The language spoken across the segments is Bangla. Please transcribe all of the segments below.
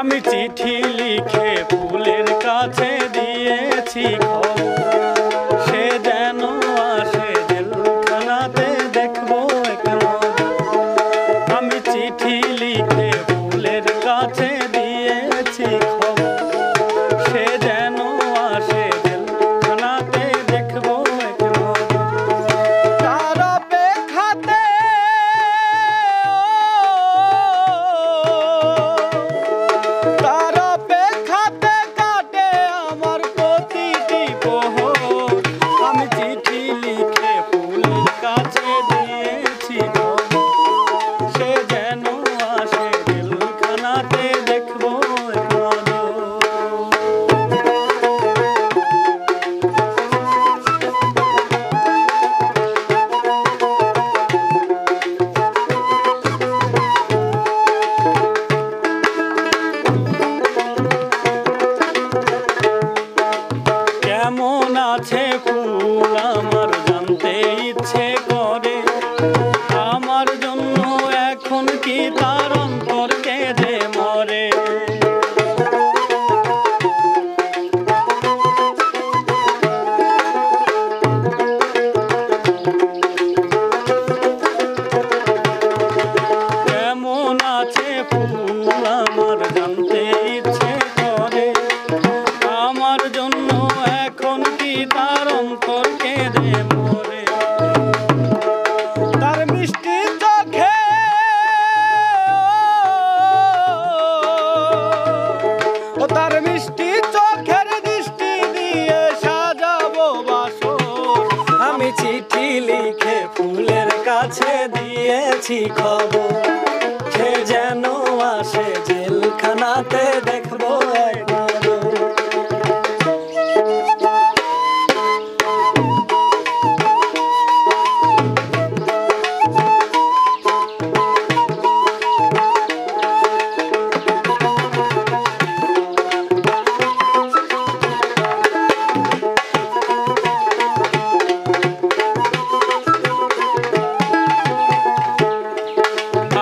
আমি চিঠি লিখে ফুলের কাছে দিয়েছি খবর, সে যেন আসে জেলখানাতে দেখবো এক নজর। আমি চিঠি লিখে ফুলের কাছে দিয়েছি খবর, সে যেন আসে জেলখানাতে দেখবো এক নজর। তার অপেক্ষাতে তার অপেক্ষাতে কাটে আমার প্রতিটি প্রহর। আমি চিঠি লিখে ফুলের কাছে দিয়েছি খবর, সে যেন আসে জেলখানাতে দেখবো এক নজর। কেমন আছে ফুল আমার জানতে ইচ্ছে করে, আমার জন্য এখন কি তার অন্তর কেঁদে মরে। কেমন আছে ফুল আমার জানতে ইচ্ছে করে, আমার জন্য এখন কি তার অন্তর কেঁদে মরে। তার মিষ্টি চোখে তার মিষ্টি চোখের দৃষ্টি দিয়ে সাজাবো বাসর। আমি চিঠি লিখে ফুলের কাছে দিয়েছি খবর, সে যেন আসে জেলখানাতে দেখবো এক নজর।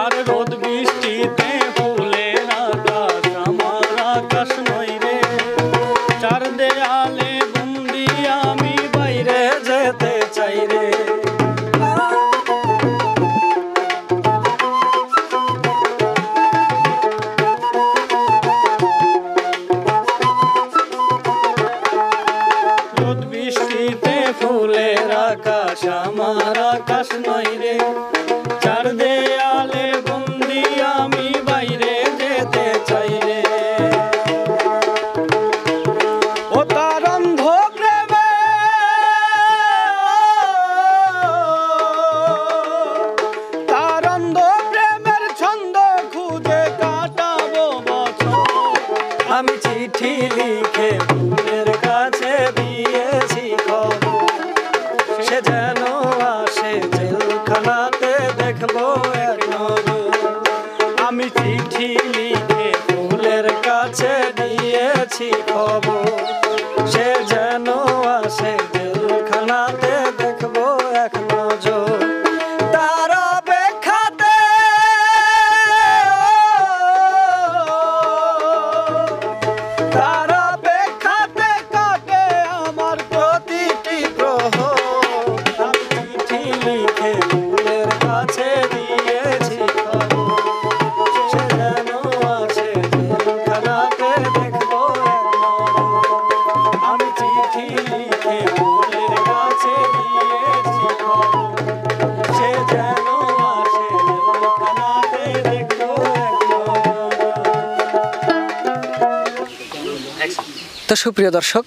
আর রোদ বৃষ্টিতে ফুলের আকাশ আমার আকাশ নয় রে, চার দেয়ালে বন্দি আমি বাইরে যেতে চাই রে। রোদ বৃষ্টিতে ফুলের আকাশ আমার আকাশ নয় রে, চার দেয়ালে বন্দি আমি বাইরে যেতে চাই রে। ও তার অন্ধ প্রেমে তার অন্ধ প্রেমের ছন্দ খুঁজে কাটাবো বছর। আমি চিঠি লিখে ফুলের কাছে দিয়েছি খবর, সে যেন আসে জেলখানাতে দেখবো এক নজর। আমি চিঠি লিখে ফুলের কাছে দিয়েছি খবর, সে যেন আসে জেলখানাতে দেখবো এক নজর। তার অপেক্ষাতে তার অপেক্ষাতে কাটে আমার প্রতিটি প্রহর। আমি চিঠি লিখে ফুলের কাছে দিয়েছি খবর, সে যেন আসে জেলখানাতে দেখবো এক নজর। আমি চিঠি লিখে ফুলের কাছে দিয়েছি খবর, সে যেন আসে জেলখানাতে দেখবো এক নজর। তো সুপ্রিয় দর্শক,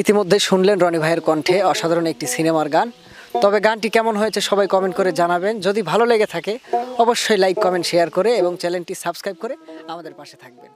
ইতিমধ্যে শুনলেন রনি ভাইয়ের কণ্ঠে অসাধারণ একটি সিনেমার গান। তবে গানটি কেমন হয়েছে সবাই কমেন্ট করে জানাবেন। যদি ভালো লেগে থাকে অবশ্যই লাইক, কমেন্ট, শেয়ার করে এবং চ্যানেলটি সাবস্ক্রাইব করে আমাদের পাশে থাকবেন।